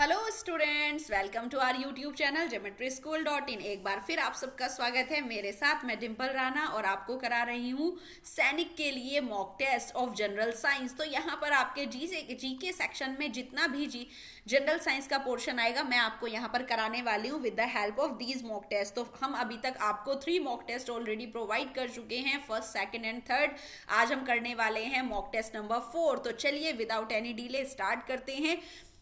Hello students, welcome to our YouTube channel geometryschool.in। एक बार फिर आप सबका स्वागत है। मेरे साथ मैं डिम्पल राणा और आपको करा रही हूँ सैनिक के लिए mock test of general science. तो यहाँ पर आपके जी के सेक्शन में जितना भी जनरल साइंस का पोर्शन आएगा मैं आपको यहाँ पर कराने वाली हूँ with the help of these mock test. तो हम अभी तक आपको 3 मॉक टेस्ट ऑलरेडी प्रोवाइड कर चुके हैं, फर्स्ट, सेकंड एंड थर्ड। आज हम करने वाले हैं मॉक टेस्ट नंबर 4। तो चलिए विदाउट एनी डिले स्टार्ट करते हैं।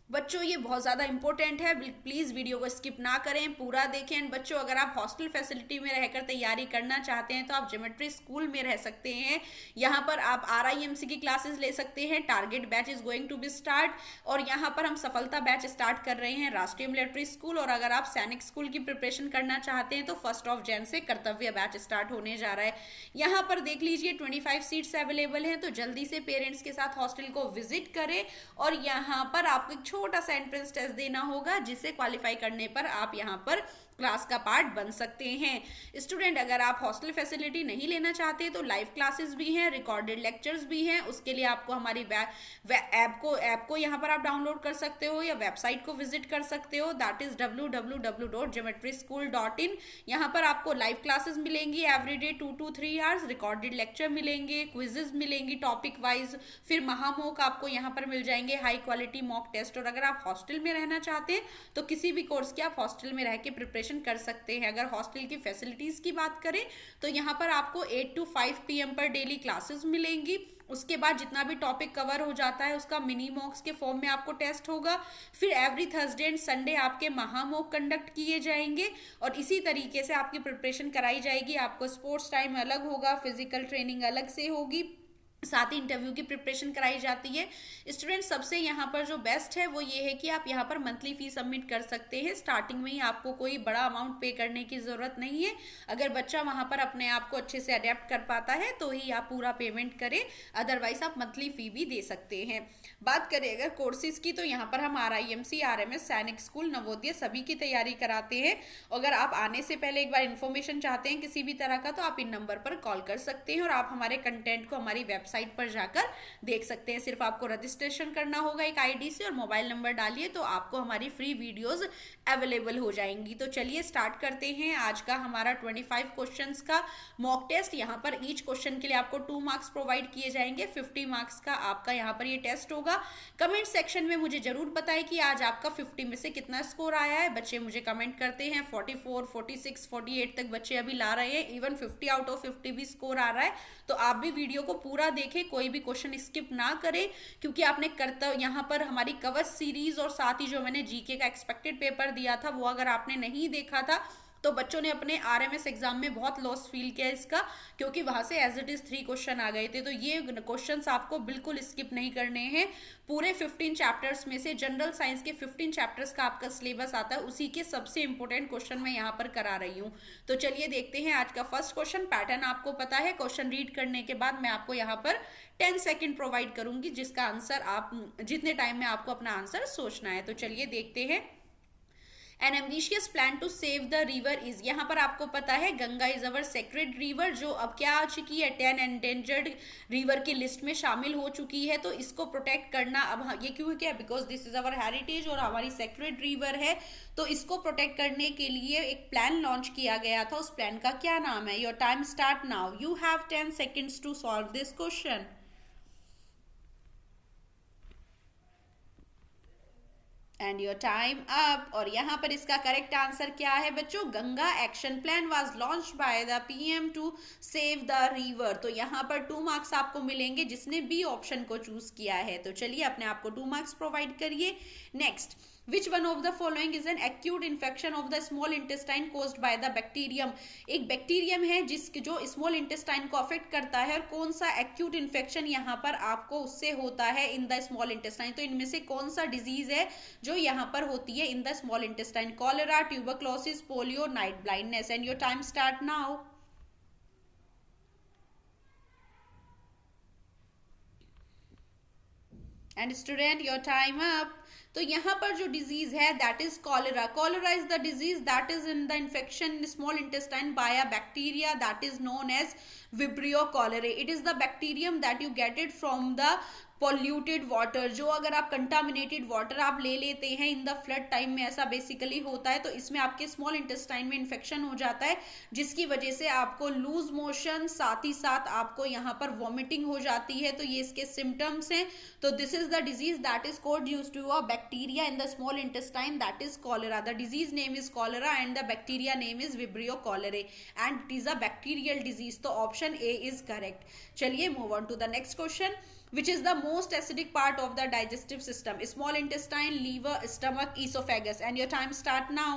बच्चों ये बहुत ज़्यादा इंपॉर्टेंट है, प्लीज़ वीडियो को स्किप ना करें, पूरा देखें। एंड बच्चों अगर आप हॉस्टल फैसिलिटी में रहकर तैयारी करना चाहते हैं तो आप ज्योमेट्री स्कूल में रह सकते हैं। यहाँ पर आप RIMC की क्लासेस ले सकते हैं। Target batch is going to be start और यहाँ पर हम सफलता बैच स्टार्ट कर रहे हैं राष्ट्रीय मिलिट्री स्कूल। और अगर आप सैनिक स्कूल की प्रिपरेशन करना चाहते हैं तो 1 जनवरी से कर्तव्य बैच स्टार्ट होने जा रहा है। यहाँ पर देख लीजिए 25 सीट्स अवेलेबल हैं, तो जल्दी से पेरेंट्स के साथ हॉस्टल को विजिट करें। और यहाँ पर आपको छोटा सा एंट्रेंस टेस्ट देना होगा जिसे क्वालिफाई करने पर आप यहाँ पर क्लास का पार्ट बन सकते हैं। स्टूडेंट अगर आप हॉस्टल फैसिलिटी नहीं लेना चाहते तो लाइव क्लासेस भी हैं, रिकॉर्डेड लेक्चर्स भी हैं। उसके लिए आपको हमारी ऐप को यहाँ पर आप डाउनलोड कर सकते हो या वेबसाइट को विजिट कर सकते हो, दैट इज www.geometryschool.in। यहाँ पर आपको लाइव क्लासेस मिलेंगी everyday 2 to 3 hours, recorded lecture मिलेंगे, क्विजेज मिलेंगी टॉपिक वाइज, फिर महामोक आपको यहाँ पर मिल जाएंगे, हाई क्वालिटी मॉक टेस्ट। और अगर आप हॉस्टल में रहना चाहते हैं तो किसी भी कोर्स की आप हॉस्टल में रह के प्रिपरेशन कर सकते हैं। अगर हॉस्टल की फैसिलिटीज की बात करें तो यहाँ पर आपको 8 to 5 PM पर डेली क्लासेस मिलेंगी। उसके बाद जितना भी टॉपिक कवर हो जाता है उसका मिनी मॉक्स के फॉर्म में आपको टेस्ट होगा। फिर एवरी थर्सडे एंड संडे आपके महामॉक कंडक्ट किए जाएंगे और इसी तरीके से आपकी प्रिपरेशन कराई जाएगी। आपको स्पोर्ट्स टाइम अलग होगा, फिजिकल ट्रेनिंग अलग से होगी, साथ ही इंटरव्यू की प्रिपरेशन कराई जाती है। स्टूडेंट सबसे यहाँ पर जो बेस्ट है वो ये है कि आप यहाँ पर मंथली फीस सबमिट कर सकते हैं। स्टार्टिंग में ही आपको कोई बड़ा अमाउंट पे करने की ज़रूरत नहीं है। अगर बच्चा वहाँ पर अपने आप को अच्छे से अडेप्ट कर पाता है तो ही आप पूरा पेमेंट करें, अदरवाइज आप मंथली फी भी दे सकते हैं। बात करें अगर कोर्सेज की तो यहाँ पर हम RIMC, RMS, सैनिक स्कूल, नवोदय सभी की तैयारी कराते हैं। अगर आप आने से पहले एक बार इन्फॉर्मेशन चाहते हैं किसी भी तरह का तो आप इन नंबर पर कॉल कर सकते हैं और आप हमारे कंटेंट को हमारी वेबसाइट पर जाकर देख सकते हैं। सिर्फ आपको रजिस्ट्रेशन करना होगा एक ID से और मोबाइल नंबर डालिए तो आपको हमारी फ्री वीडियोस अवेलेबल हो जाएंगी। तो चलिए स्टार्ट करते हैं आज का हमारा 25 क्वेश्चंस का मॉक टेस्ट। यहाँ पर ईच क्वेश्चन के लिए आपको 2 मार्क्स प्रोवाइड किए जाएंगे, 50 मार्क्स का आपका यहाँ पर ये टेस्ट होगा। कमेंट सेक्शन में मुझे जरूर बताएं कि आज आपका 50 में से कितना स्कोर आया है। बच्चे मुझे कमेंट करते हैं 44, 46, 48 तक बच्चे अभी ला रहे हैं, इवन 50 आउट ऑफ 50 भी स्कोर आ रहा है। तो आप भी वीडियो को पूरा देखें, कोई भी क्वेश्चन स्किप ना करें, क्योंकि आपने कर्तव्य यहाँ पर हमारी कवर सीरीज और साथ ही जो मैंने GK का एक्सपेक्टेड पेपर दिया था वो अगर आपने नहीं देखा था तो बच्चों ने अपने RMS एग्जाम में बहुत लॉस फील किया इसका, क्योंकि वहां से एज इट इज 3 क्वेश्चन आ गए थे। तो ये क्वेश्चंस आपको बिल्कुल स्किप नहीं करने हैं। पूरे 15 चैप्टर्स में से जनरल साइंस के 15 चैप्टर्स का आपका सिलेबस आता है, उसी के सबसे इंपॉर्टेंट क्वेश्चन मैं यहाँ पर करा रही हूँ। तो चलिए देखते हैं आज का फर्स्ट क्वेश्चन। पैटर्न आपको पता है, क्वेश्चन रीड करने के बाद मैं आपको यहाँ पर 10 सेकेंड प्रोवाइड करूंगी जिसका आंसर आप जितने टाइम में आपको अपना आंसर सोचना है। तो चलिए देखते हैं। An ambitious plan to save the river is, यहाँ पर आपको पता है Ganga is our sacred river, जो अब क्या आ चुकी है 10 एंडेंजर्ड रिवर की लिस्ट में शामिल हो चुकी है। तो इसको प्रोटेक्ट करना अब ये क्यों क्या, because this is our heritage और हमारी सेक्रेड रिवर है। तो इसको प्रोटेक्ट करने के लिए एक प्लान लॉन्च किया गया था, उस प्लान का क्या नाम है? Your time start now, you have 10 seconds to solve this question. And your time up. और यहाँ पर इसका करेक्ट आंसर क्या है बच्चों? Ganga action plan was launch by the PM to save the river. तो यहाँ पर 2 मार्क्स आपको मिलेंगे जिसने बी ऑप्शन को चूज किया है। तो चलिए अपने आप को 2 मार्क्स प्रोवाइड करिए। Next, which one of the following is an acute infection of the small intestine caused by the bacterium. एक बैक्टीरियम है जो स्मॉल इंटेस्टाइन को अफेक्ट करता है, और कौन सा एक्यूट इन्फेक्शन यहाँ पर आपको उससे होता है इन द स्मॉल इंटेस्टाइन? तो इनमें से कौन सा डिजीज है जो यहाँ पर होती है in the small intestine? Cholera, tuberculosis, polio, night blindness. And your time start now. And student your time up. तो यहाँ पर जो डिजीज है that is cholera. Cholera is the disease that is in the infection in small intestine by a bacteria that is known as Vibrio cholerae. It is the bacterium that you get it from the polluted water. जो अगर आप contaminated water आप ले लेते हैं in the flood time में, ऐसा basically होता है, तो इसमें आपके स्मॉल इंटेस्टाइन में इन्फेक्शन हो जाता है, जिसकी वजह से आपको लूज मोशन, साथ ही साथ आपको यहाँ पर वॉमिटिंग हो जाती है. तो ये इसके सिम्टम्स हैं. तो this is the disease that is called dues to a bacteria in the small intestine that is cholera. The disease name is cholera and the bacteria name is Vibrio cholerae and it is a bacterial disease. तो option A is correct. चलिए move on to the next question. Which is the most acidic part of the digestive system? Small intestine, liver, stomach, esophagus. And your time start now.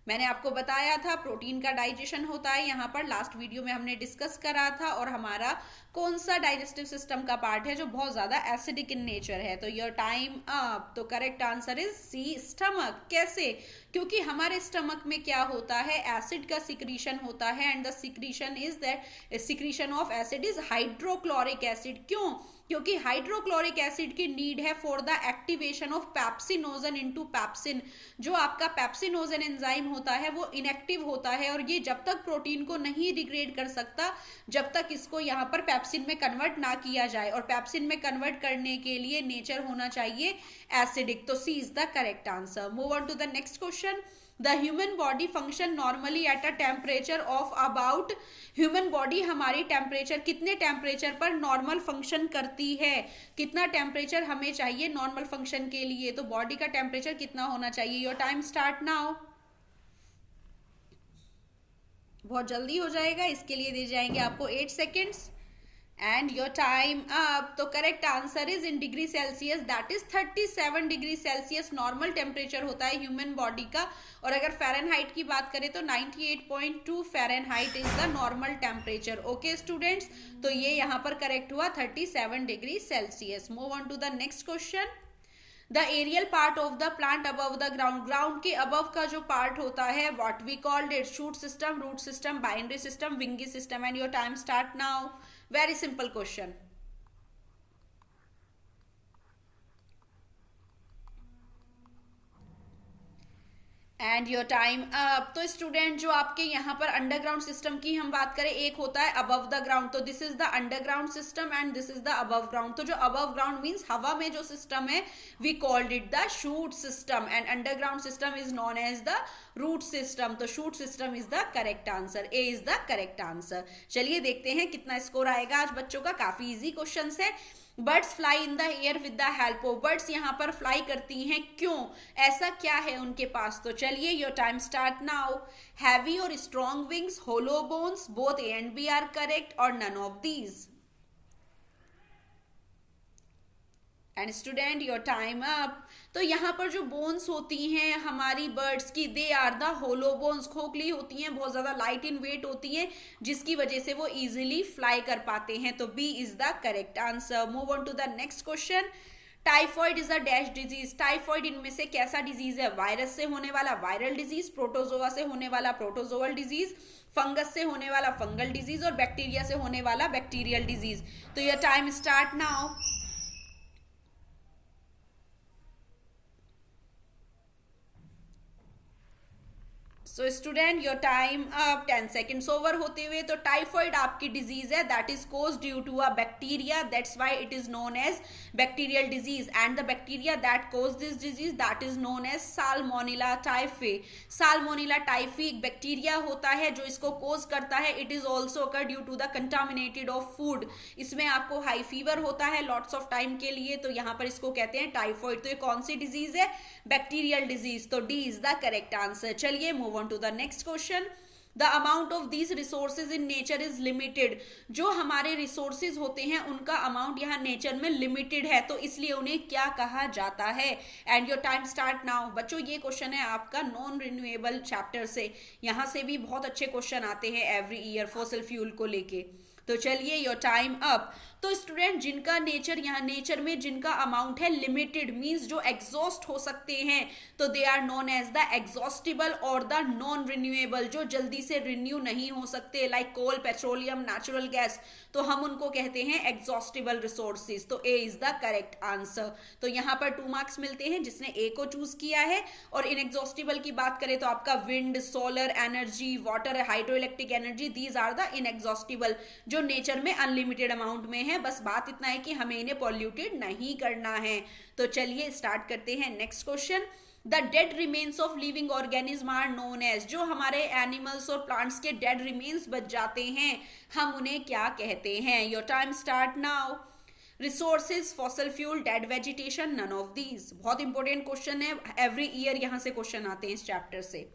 मैंने आपको बताया था protein का digestion होता है, यहाँ पर लास्ट वीडियो में हमने डिस्कस करा था. और हमारा कौन सा डाइजेस्टिव सिस्टम का पार्ट है जो बहुत ज्यादा एसिडिक इन नेचर है? तो योर टाइम अप. तो correct answer is C, stomach. कैसे? क्योंकि हमारे स्टमक में क्या होता है, एसिड का सिक्रीशन होता है and the secretion is that secretion of acid is hydrochloric acid. क्यों? क्योंकि हाइड्रोक्लोरिक एसिड की नीड है for the activation of pepsinogen into pepsin. जो आपका पेप्सिनोजन एंजाइम होता है वो इनएक्टिव होता है और ये जब तक प्रोटीन को नहीं डिग्रेड कर सकता जब तक इसको यहाँ पर पेप्सिन में कन्वर्ट ना किया जाए. और पेप्सिन में कन्वर्ट करने के लिए नेचर होना चाहिए एसिडिक. तो C is the correct answer. Move on to the next question. The human body function normally at a temperature of about. Human body हमारी टेम्परेचर, कितने टेम्परेचर पर नॉर्मल फंक्शन करती है? कितना टेम्परेचर हमें चाहिए नॉर्मल फंक्शन के लिए? तो बॉडी का टेम्परेचर कितना होना चाहिए? Your time start now. बहुत जल्दी हो जाएगा, इसके लिए दे जाएंगे आपको 8 seconds. And your time up. तो correct answer is in degree Celsius that is 37 degree Celsius normal temperature होता है ह्यूमन बॉडी का. और अगर फ़ारेनहाइट की बात करें तो 98.2 Fahrenheit is the normal temperature. Okay students, तो ये यहाँ पर करेक्ट हुआ 37 degree Celsius. Move on to the next question. The aerial part of the plant above the ground. Ground के अबव का जो पार्ट होता है what we called it? Shoot system, root system, binary system, wingy system. And your time start now. Very simple question. And your time up. तो student जो आपके यहाँ पर अंडरग्राउंड सिस्टम की हम बात करें, एक होता है अबव द ग्राउंड. तो this is the underground system and this is the above ground. तो जो अबव ग्राउंड मीन्स हवा में जो सिस्टम है we called it the shoot system and underground system is known as the root system. तो shoot system is the correct answer. A is the correct answer. चलिए देखते हैं कितना स्कोर आएगा आज बच्चों का. काफी इजी क्वेश्चन है. Birds fly in the air with the help of. Birds यहाँ पर फ्लाई करती हैं, क्यों? ऐसा क्या है उनके पास? तो चलिए your time start now. Heavy और strong wings, hollow bones, both A and B are correct और none of these. And student your time up. तो यहाँ पर जो बोन्स होती हैं हमारी बर्ड्स की, they are the hollow bones. खोखली होती हैं, बहुत ज्यादा लाइट इन वेट होती हैं, जिसकी वजह से वो इजीली फ्लाई कर पाते हैं. तो B is the correct answer. Move on to the next question. Typhoid is a dash disease. Typhoid इनमें से कैसा डिजीज है? वायरस से होने वाला वायरल डिजीज, प्रोटोजोआ से होने वाला प्रोटोजोअल डिजीज, फंगस से होने वाला फंगल डिजीज और बैक्टीरिया से होने वाला बैक्टीरियल डिजीज. तो your time start now. So student your time अब 10 सेकेंड्स ओवर होते हुए. तो टाइफॉइड आपकी डिजीज है that is cause due to a bacteria, that's why it is known as bacterial disease. And the bacteria that cause this disease that is known as Salmonella typhi. Salmonella typhi एक bacteria होता है जो इसको cause करता है. It is also occur due to the contaminated of food. इसमें आपको high fever होता है लॉट्स ऑफ टाइम के लिए, तो यहाँ पर इसको कहते हैं टाइफॉइड. तो ये कौन सी डिजीज है? Bacterial disease. तो D is the correct answer. चलिए move on to the next question. The amount of these resources in nature is limited. जो हमारे resources होते हैं उनका amount यहाँ nature में limited है, तो इसलिए उन्हें क्या कहा जाता है? And your time start now. बच्चों ये क्वेश्चन है आपका नॉन रिन्यूएबल चैप्टर से. यहाँ से भी बहुत अच्छे क्वेश्चन आते हैं एवरी ईयर फॉसिल फ्यूल को लेके. तो चलिए योर टाइम अप. तो स्टूडेंट जिनका नेचर, यहाँ नेचर में जिनका अमाउंट है लिमिटेड, मींस जो एग्जॉस्ट हो सकते हैं, तो they are known as the exhaustible और द नॉन रिन्यूएबल, जो जल्दी से रिन्यू नहीं हो सकते, like coal, petroleum, natural gas, तो हम उनको कहते हैं एग्जॉस्टिबल रिसोर्सेज। तो A is the correct answer. तो यहाँ पर 2 मार्क्स मिलते हैं जिसने ए को चूज किया है। और इनएग्जॉस्टिबल की बात करें तो आपका wind, solar energy, water, hydro electric energy, these are the inexhaustible, जो नेचर में अनलिमिटेड अमाउंट में है। बस बात इतना है कि हमें इन्हें पॉल्यूटेड नहीं करना है। तो चलिए स्टार्ट करते हैं next question. The dead remains of living organism are known as, जो हमारे एनिमल्स और प्लांट्स के डेड रिमेन्स बच जाते हैं, हम उन्हें क्या कहते हैं? Your time start now. Resources, fossil fuel, dead vegetation, none of these. बहुत इंपॉर्टेंट क्वेश्चन है, एवरी ईयर यहां से क्वेश्चन आते हैं इस चैप्टर से।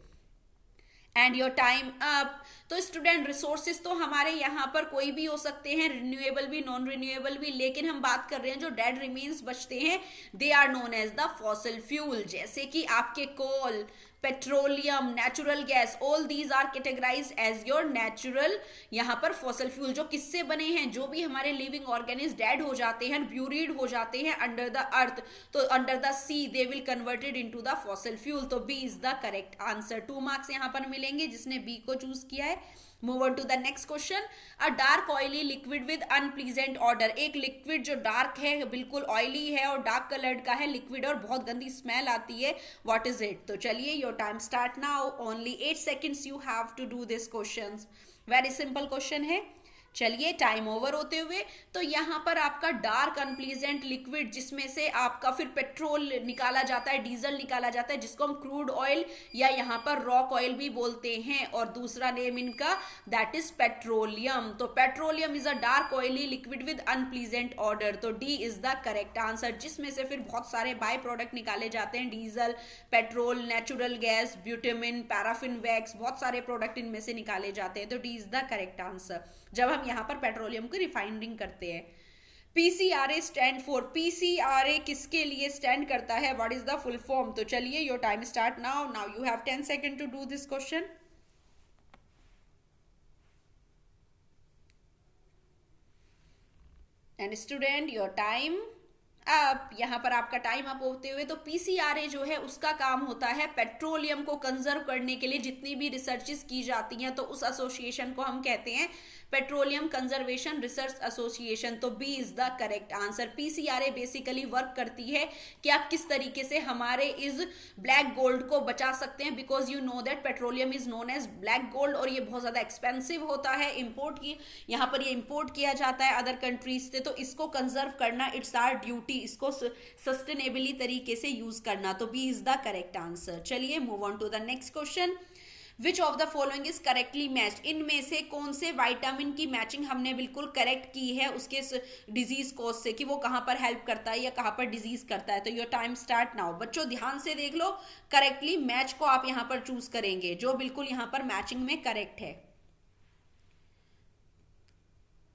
And your time up. तो स्टूडेंट रिसोर्सेज तो हमारे यहाँ पर कोई भी हो सकते हैं, रिन्यूएबल भी, नॉन रिन्यूएबल भी, लेकिन हम बात कर रहे हैं जो डेड रिमेन्स बचते हैं, they are known as the fossil fuel, जैसे कि आपके coal, petroleum, natural gas, all these are categorized as your natural यहाँ पर फॉसिल फ्यूल, जो किससे बने हैं, जो भी हमारे लिविंग ऑर्गेनिज्म डेड हो जाते हैं, ब्यूरिड हो जाते हैं अंडर द अर्थ, तो under the sea they will converted into the fossil fuel. तो B is the correct answer. 2 marks यहाँ पर मिलेंगे जिसने बी को चूज किया है। Move on to the next question. A dark oily liquid with unpleasant odour, एक liquid जो डार्क है, बिल्कुल ऑयली है और डार्क कलर्ड का है लिक्विड और बहुत गंदी स्मेल आती है, व्हाट इज इट? तो चलिए your time start now, only 8 seconds you have to do this question. Very simple question है। चलिए टाइम ओवर होते हुए, तो यहाँ पर आपका डार्क अनप्लीजेंट लिक्विड, जिसमें से आपका फिर पेट्रोल निकाला जाता है, डीजल निकाला जाता है, जिसको हम क्रूड ऑयल या यहाँ पर रॉक ऑयल भी बोलते हैं, और दूसरा नेम इनका दैट इज पेट्रोलियम। तो petroleum is a dark oily liquid with unpleasant odour. तो D is the correct answer, जिसमें से फिर बहुत सारे बाय प्रोडक्ट निकाले जाते हैं, डीजल, पेट्रोल, नेचुरल गैस, ब्यूटामिन, पैराफिन वैक्स, बहुत सारे प्रोडक्ट इनमें से निकाले जाते हैं। तो D is the correct answer जब हम यहाँ पर पेट्रोलियम की रिफाइनिंग करते हैं। पीसीआरए स्टैंड फॉर, पीसीआरए किसके लिए स्टैंड करता है, what is the full form? तो चलिए your time start now, now you have 10 second to do this question. And student your time up, यहाँ पर आपका टाइम अप होते हुए, तो पीसीआरए जो है उसका काम होता है पेट्रोलियम को कंजर्व करने के लिए। जितनी भी रिसर्चेस की जाती हैं तो उस एसोसिएशन को हम कहते हैं पेट्रोलियम कंजर्वेशन रिसर्च एसोसिएशन। तो B is the correct answer. PCRA basically work करती है कि आप किस तरीके से हमारे इस ब्लैक गोल्ड को बचा सकते हैं, because you know that petroleum is known as black gold, और ये बहुत ज्यादा एक्सपेंसिव होता है, इम्पोर्ट की यहाँ पर ये इम्पोर्ट किया जाता है अदर कंट्रीज से। तो इसको कंजर्व करना इट्स आवर ड्यूटी, इसको सस्टेनेबली तरीके से यूज करना। तो B is the correct answer. चलिए move on to the next question. Which of the following is correctly matched, इनमें से कौन से विटामिन की मैचिंग हमने बिल्कुल करेक्ट की है उसके डिजीज कोज से, कि वो कहां पर हेल्प करता है या कहां पर डिजीज करता है? तो योर टाइम स्टार्ट नाउ। बच्चों ध्यान से देख लो, करेक्टली मैच को आप यहां पर चूज करेंगे जो बिल्कुल यहां पर मैचिंग में करेक्ट है।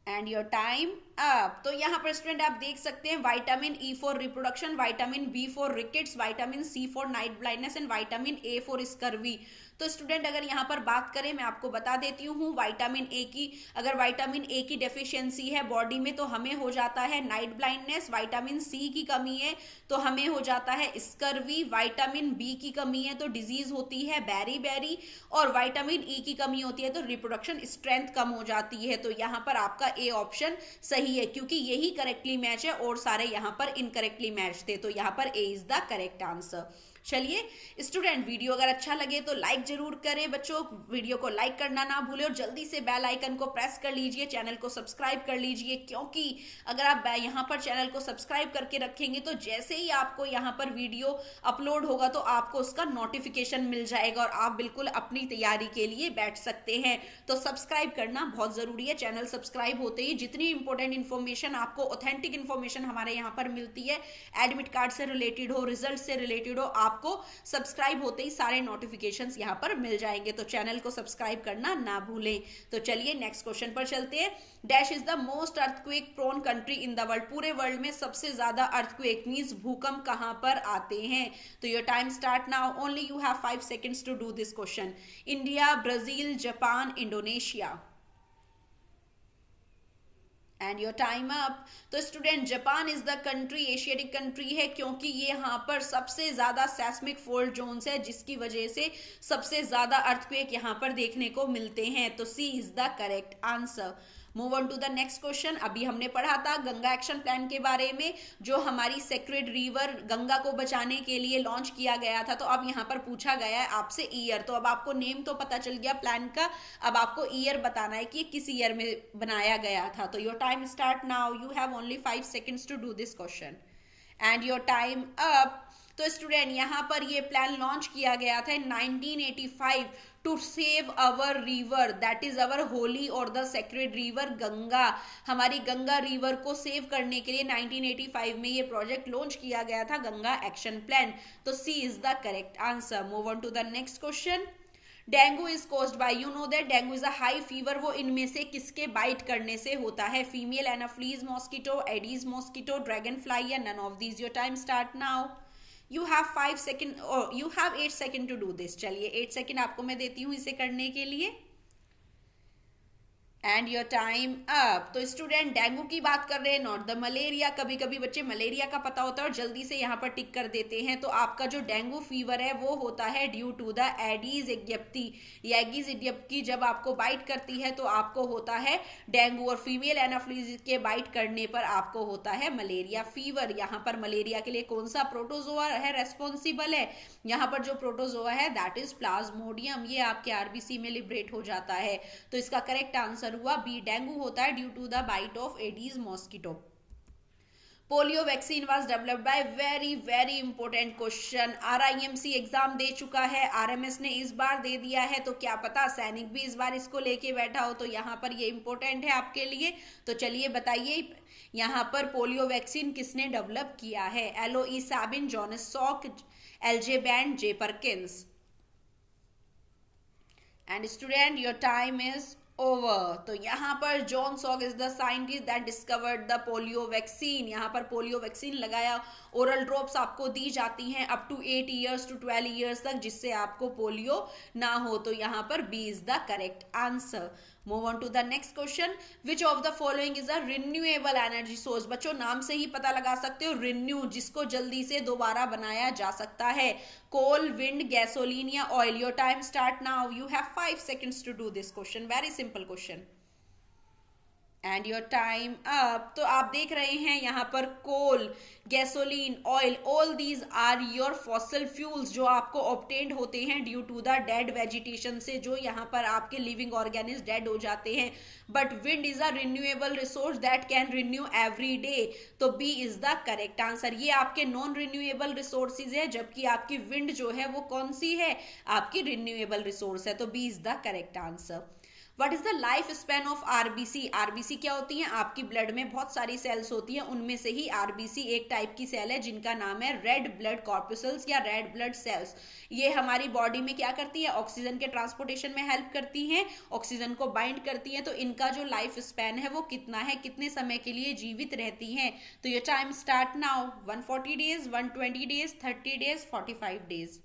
And your time up. तो यहाँ पर स्टूडेंट आप देख सकते हैं vitamin E for reproduction, vitamin B for rickets, vitamin C for night blindness and vitamin A for scurvy. तो स्टूडेंट अगर यहाँ पर बात करें, मैं आपको बता देती हूँ विटामिन ए की, अगर विटामिन ए की डेफिशिएंसी है बॉडी में तो हमें हो जाता है नाइट ब्लाइंडनेस, विटामिन सी की कमी है तो हमें हो जाता है स्कर्वी, विटामिन बी की कमी है तो डिजीज होती है बैरी बैरी, और विटामिन ई की कमी होती है तो रिप्रोडक्शन स्ट्रेंथ कम हो जाती है। तो यहाँ पर आपका ए ऑप्शन सही है, क्योंकि यही करेक्टली मैच है और सारे यहाँ पर इनकरेक्टली मैच थे। तो यहाँ पर ए इज द करेक्ट आंसर। चलिए स्टूडेंट, वीडियो अगर अच्छा लगे तो लाइक जरूर करें बच्चों, वीडियो को लाइक करना ना भूलें और जल्दी से बेल आइकन को प्रेस कर लीजिए, चैनल को सब्सक्राइब कर लीजिए, क्योंकि अगर आप यहाँ पर चैनल को सब्सक्राइब करके रखेंगे तो जैसे ही आपको यहाँ पर वीडियो अपलोड होगा तो आपको उसका नोटिफिकेशन मिल जाएगा और आप बिल्कुल अपनी तैयारी के लिए बैठ सकते हैं। तो सब्सक्राइब करना बहुत जरूरी है। चैनल सब्सक्राइब होते ही जितनी इंपॉर्टेंट इन्फॉर्मेशन आपको, ऑथेंटिक इन्फॉर्मेशन हमारे यहाँ पर मिलती है, एडमिट कार्ड से रिलेटेड हो, रिजल्ट से रिलेटेड हो, आपको सब्सक्राइब होते ही सारे नोटिफिकेशंस यहां पर मिल जाएंगे। तो चैनल को सब्सक्राइब करना ना भूलें। तो चलिए नेक्स्ट क्वेश्चन पर चलते हैं। Dash is the most earthquake prone country in the world, पूरे वर्ल्ड में सबसे ज्यादा अर्थक्वेक मींस भूकंप कहां पर आते हैं? तो your time start now, only you have 5 seconds to do this question. India, Brazil, Japan, Indonesia. And your time up. तो student, Japan is the country, Asiatic country है, क्योंकि ये यहाँ पर सबसे ज्यादा सेस्मिक फोल्ड जोन्स है, जिसकी वजह से सबसे ज्यादा अर्थक्वेक यहाँ पर देखने को मिलते हैं। तो C is the correct answer. Move on to the next question. अभी हमने पढ़ा था गंगा एक्शन प्लान के बारे में, जो हमारी सेक्रेड रिवर गंगा को बचाने के लिए लॉन्च किया गया था। तो अब यहाँ पर पूछा गया है आपसे ईयर। तो अब आपको नेम तो पता चल गया प्लान का, अब आपको ईयर बताना है कि ये किस ईयर में बनाया गया था। तो your time start now, you have only 5 seconds to do this question and your time up. तो स्टूडेंट, यहाँ पर ये प्लान लॉन्च किया गया था in 1985 to save our river, that is our holy और द सेक्रेड रिवर गंगा। हमारी Ganga river को सेव करने के लिए 1985 में ये प्रोजेक्ट लॉन्च किया गया था, गंगा एक्शन प्लान। तो C is the correct answer. Move on to the next question. Dengue is caused by, you know that dengue is a high fever, वो इनमें से किसके बाइट करने से होता है? Female Anopheles mosquito, Aedes mosquito, dragon fly या none of these. Your time start now, you have 5 second और you have 8 second to do this. चलिए 8 सेकेंड आपको मैं देती हूँ इसे करने के लिए एंड योर टाइम अप। तो स्टूडेंट, डेंगू की बात कर रहे हैं, नॉट द मलेरिया। कभी कभी बच्चे मलेरिया का पता होता है और जल्दी से यहाँ पर टिक कर देते हैं। तो आपका जो डेंगू फीवर है वो होता है due to the Aedes aegypti. Aedes aegypti जब आपको बाइट करती है तो आपको होता है डेंगू, और फीमेल एनाफ्लीज के बाइट करने पर आपको होता है मलेरिया फीवर। यहाँ पर मलेरिया के लिए कौन सा प्रोटोजोआ है रेस्पॉन्सिबल है? यहाँ पर जो प्रोटोजोआ है दैट इज प्लाज्मोडियम, ये आपके आरबीसी में लिबरेट हो जाता है। तो इसका करेक्ट आंसर हुआ बी, डेंगू होता है due to the bite of Aedes mosquito. Polio vaccine was developed by, very very important question. RIMC exam दे चुका है, आरएमएस ने इस बार दे दिया है, तो क्या पता सैनिक भी इस बार इसको लेके बैठा हो। तो यहाँ पर ये इंपॉर्टेंट है आपके लिए। तो चलिए बताइए, यहाँ पर पोलियो वैक्सीन किसने डेवलप किया है? Eloy Sabin, Jonas Salk, L J Band, J Perkins. And student, your time is over. तो यहाँ पर John Salk is the scientist that discovered the polio vaccine. यहाँ पर पोलियो वैक्सीन लगाया, ओरल ड्रॉप्स आपको दी जाती हैं up to 8 years to 12 years तक, जिससे आपको पोलियो ना हो। तो यहाँ पर B is the correct answer. Move on to the next question. Which of the following is a renewable energy source? बच्चों, नाम से ही पता लगा सकते हो, रिन्यू, जिसको जल्दी से दोबारा बनाया जा सकता है। कोल, विंड, गैसोलीन या oil. Your time start now, you have 5 seconds to do this question, very simple question and your time up. तो आप देख रहे हैं यहाँ पर coal, gasoline, oil, all these are your fossil fuels, जो आपको ऑब्टेन्ड होते हैं due to the dead vegetation से, जो यहाँ पर आपके लिविंग ऑर्गेनिज्म डेड हो जाते हैं। But wind is a renewable resource that can renew every day. तो B is the correct answer. ये आपके नॉन रिन्यूएबल रिसोर्सेज है, जबकि आपकी विंड जो है वो कौन सी है? आपकी रिन्यूएबल रिसोर्स है। तो B is the correct answer. What is the life span of RBC? RBC क्या होती है? आपकी ब्लड में बहुत सारी सेल्स होती हैं, उनमें से ही आरबीसी एक टाइप की सेल है जिनका नाम है रेड ब्लड कॉर्पुसल्स या रेड ब्लड सेल्स। ये हमारी बॉडी में क्या करती है? ऑक्सीजन के ट्रांसपोर्टेशन में हेल्प करती हैं, ऑक्सीजन को बाइंड करती हैं। तो इनका जो लाइफ स्पैन है वो कितना है, कितने समय के लिए जीवित रहती हैं? तो ये time start now, 140 days, 120 days, 30 days, 45 days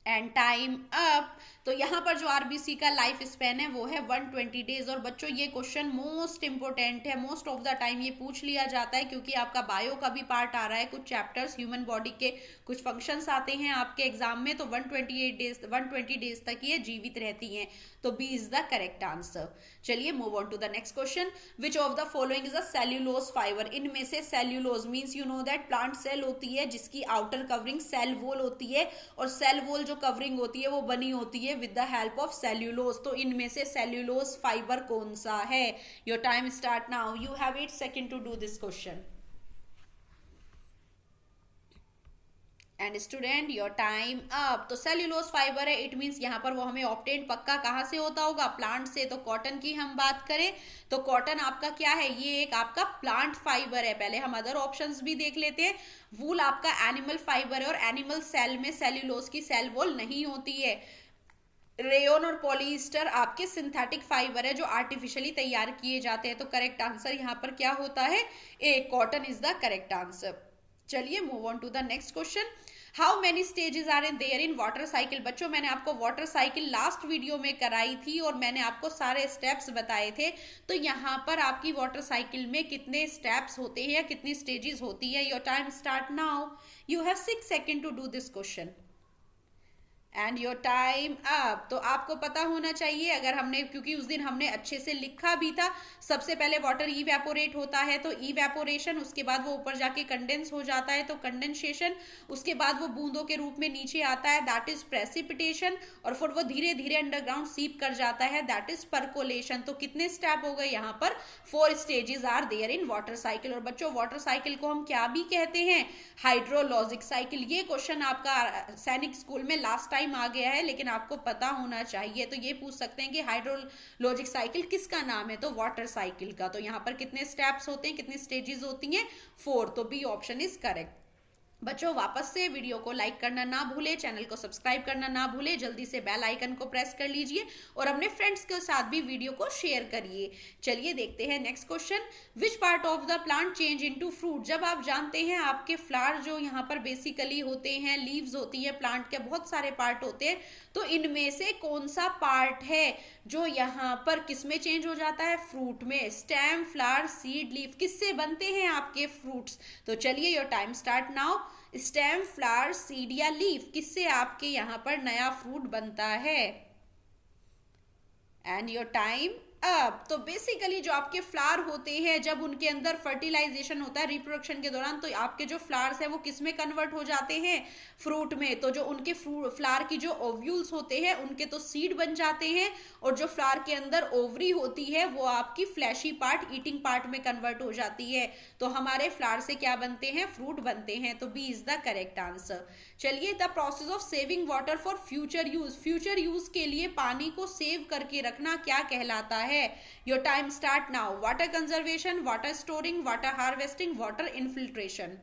and time up. तो यहाँ पर जो आरबीसी का लाइफ स्पैन है वो है 120 डेज। और बच्चों, ये क्वेश्चन मोस्ट इंपोर्टेंट है, मोस्ट ऑफ द टाइम ये पूछ लिया जाता है, क्योंकि आपका बायो का भी पार्ट आ रहा है, कुछ चैप्टर्स ह्यूमन बॉडी के कुछ फंक्शंस आते हैं आपके एग्जाम में। तो 120 डेज तक ये जीवित रहती हैं। तो B is the correct answer. चलिए move on to the next question. Which of the following is a cellulose fibre? इनमें से cellulose means, you know that, plant cell होती है जिसकी आउटर कवरिंग सेल वॉल होती है, और सेल वॉल जो कवरिंग होती है वो बनी होती है with the help of cellulose. तो इनमें से सेल्यूलोज फाइबर कौन सा है? Your time start now, you have 8 second to do this question and student, your time up. तो सेल्यूलोज फाइबर है, इट मीन्स यहाँ पर वो हमें ऑब्टेन पक्का कहाँ से होता होगा? प्लांट से। तो कॉटन की हम बात करें तो कॉटन आपका क्या है? ये एक आपका प्लांट फाइबर है। पहले हम अदर ऑप्शंस भी देख लेते हैं। वूल आपका एनिमल फाइबर है, और एनिमल सेल में सेल्यूलोज की सेल वॉल नहीं होती है। रेयोन और पॉलीस्टर आपके सिंथेटिक फाइबर है जो आर्टिफिशियली तैयार किए जाते हैं। तो करेक्ट आंसर यहाँ पर क्या होता है? A, cotton is the correct answer. चलिए move on to the next question. How many stages are in there in water cycle. बच्चों मैंने आपको वाटर साइकिल लास्ट वीडियो में कराई थी और मैंने आपको सारे स्टेप्स बताए थे। तो यहाँ पर आपकी वाटर साइकिल में कितने स्टेप्स होते हैं या कितनी स्टेजेस होती है। Your time start now. You have 6 second to do this question and your time up. तो आपको पता होना चाहिए, अगर हमने, क्योंकि उस दिन हमने अच्छे से लिखा भी था। सबसे पहले वाटर इवेपोरेट होता है तो इवेपोरेशन, उसके बाद वो ऊपर जाके कंडेंस हो जाता है तो कंडेंसेशन, उसके बाद वो बूंदों के रूप में नीचे आता है, दैट इज प्रेसिपिटेशन, और फिर वो धीरे धीरे अंडरग्राउंड सीप कर जाता है, दैट इज परकोलेशन। तो कितने स्टेप हो गए यहाँ पर, 4 stages are there in water cycle. और बच्चों वाटर साइकिल को हम क्या भी कहते हैं, हाइड्रोलॉजिक साइकिल। ये क्वेश्चन आपका सैनिक स्कूल में लास्ट टाइम आ गया है, लेकिन आपको पता होना चाहिए। तो ये पूछ सकते हैं कि हाइड्रोलॉजिक साइकिल किसका नाम है, तो वाटर साइकिल का। तो यहाँ पर कितने स्टेप्स होते हैं, कितनी स्टेजेस होती हैं, 4। तो बी ऑप्शन इज करेक्ट। बच्चों वापस से वीडियो को लाइक करना ना भूले, चैनल को सब्सक्राइब करना ना भूले, जल्दी से बेल आइकन को प्रेस कर लीजिए और अपने फ्रेंड्स के साथ भी वीडियो को शेयर करिए। चलिए देखते हैं next question. Which part of the plant change into fruit. जब आप जानते हैं आपके फ्लावर जो यहाँ पर बेसिकली होते हैं, लीव्स होती है प्लांट के, बहुत सारे पार्ट होते हैं, तो इनमें से कौन सा पार्ट है जो यहाँ पर किस में चेंज हो जाता है, फ्रूट में। स्टेम, फ्लावर, सीड, लीफ, किससे बनते हैं आपके फ्रूट्स। तो चलिए your time start now. Stem, flower, seed या लीफ, किससे आपके यहाँ पर नया फ्रूट बनता है। एंड योर टाइम अब। तो बेसिकली जो आपके फ्लावर होते हैं, जब उनके अंदर फर्टिलाइजेशन होता है रिप्रोडक्शन के दौरान, तो आपके जो फ्लावर्स है वो किस में कन्वर्ट हो जाते हैं, फ्रूट में। तो जो उनके फ्लावर की जो ओव्यूल्स होते हैं उनके तो सीड बन जाते हैं, और जो फ्लावर के अंदर ओवरी होती है वो आपकी फ्लैशी पार्ट, ईटिंग पार्ट में कन्वर्ट हो जाती है। तो हमारे फ्लावर से क्या बनते हैं, फ्रूट बनते हैं। तो B is the correct answer. चलिए, the process of saving water for future use. Future use के लिए पानी को सेव करके रखना क्या कहलाता है। Your time start now. Water conservation, water storing, water harvesting, water infiltration.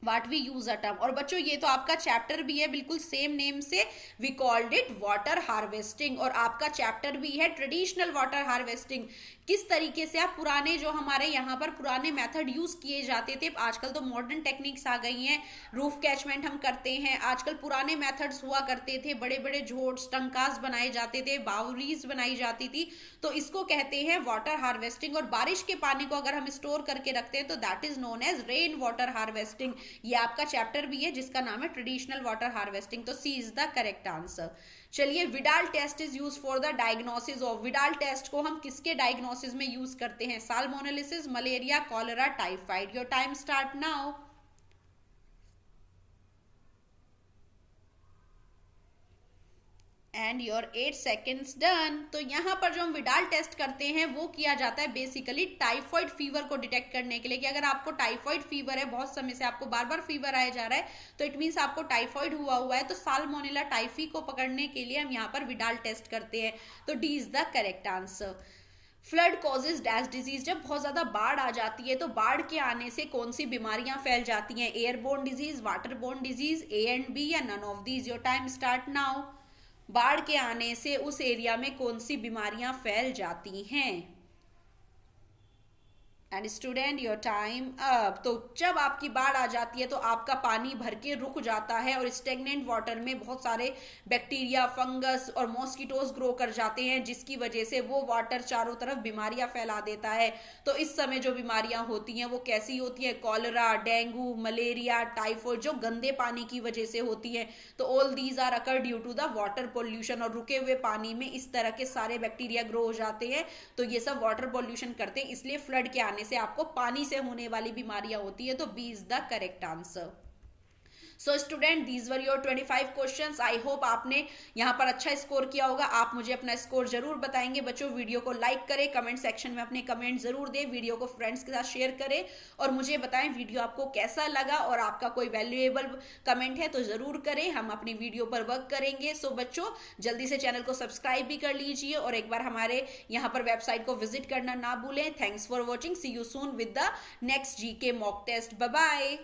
What we use a term. और बच्चों ये तो आपका चैप्टर भी है बिल्कुल सेम नेम से, we called it water harvesting. और आपका चैप्टर भी है ट्रेडिशनल वाटर हार्वेस्टिंग। किस तरीके से आप पुराने, जो हमारे यहाँ पर पुराने मेथड यूज किए जाते थे, आजकल तो मॉडर्न टेक्निक्स आ गई हैं, रूफ कैचमेंट हम करते हैं। आजकल पुराने मेथड्स हुआ करते थे, बड़े बड़े झोट्स, टंकास बनाए जाते थे, बावरीज बनाई जाती थी। तो इसको कहते हैं वाटर हार्वेस्टिंग। और बारिश के पानी को अगर हम स्टोर करके रखते हैं तो that is known as rain water harvesting. ये आपका चैप्टर भी है जिसका नाम है ट्रेडिशनल वाटर हार्वेस्टिंग। तो C is the correct answer. चलिए, Widal test is use for the diagnosis of. Widal test को हम किसके डायग्नोसिस में यूज करते हैं, salmonellosis, malaria, cholera, typhoid. Your time start now. And your 8 seconds done. तो यहाँ पर जो हम विडाल टेस्ट करते हैं वो किया जाता है बेसिकली टाइफॉइड फीवर को डिटेक्ट करने के लिए, कि अगर आपको टाइफॉइड फीवर है, बहुत समय से आपको बार बार फीवर आया जा रहा है, तो इट मीन्स आपको टाइफॉइड हुआ है। तो साल्मोनेला टाइफी को पकड़ने के लिए हम यहाँ पर विडाल टेस्ट करते हैं। तो D is the correct answer. Flood causes dash disease. जब बहुत ज्यादा बाढ़ आ जाती है तो बाढ़ के आने से कौन सी बीमारियां फैल जाती हैं, airborne disease, waterborne disease, A and B, या none of these. Your time start now. बाढ़ के आने से उस एरिया में कौन सी बीमारियां फैल जाती हैं। And student your time up. तो जब आपकी बाढ़ आ जाती है तो आपका पानी भर के रुक जाता है और स्टेगनेंट वाटर में बहुत सारे बैक्टीरिया, फंगस और मॉस्किटोज ग्रो कर जाते हैं, जिसकी वजह से वो वाटर चारों तरफ बीमारियां फैला देता है। तो इस समय जो बीमारियां होती हैं वो कैसी होती है, कॉलरा, डेंगू, मलेरिया, टाइफॉइड, जो गंदे पानी की वजह से होती है। तो all these are occur due to the water pollution. और रुके हुए पानी में इस तरह के सारे बैक्टीरिया ग्रो हो जाते हैं। तो ये सब वाटर पोल्यूशन करते हैं, इसलिए फ्लड के आने से आपको पानी से होने वाली बीमारियां होती है। तो B is the correct answer. So student, these were your 25 questions. I hope आपने यहाँ पर अच्छा स्कोर किया होगा। आप मुझे अपना स्कोर जरूर बताएंगे। बच्चों वीडियो को लाइक करें, कमेंट सेक्शन में अपने कमेंट जरूर दें, वीडियो को फ्रेंड्स के साथ शेयर करें और मुझे बताएं वीडियो आपको कैसा लगा। और आपका कोई वैल्यूएबल कमेंट है तो जरूर करें, हम अपनी वीडियो पर वर्क करेंगे। सो बच्चों जल्दी से चैनल को सब्सक्राइब भी कर लीजिए और एक बार हमारे यहाँ पर वेबसाइट को विजिट करना ना भूलें। Thanks for watching. C you soon with the next GK mock test. Bye bye.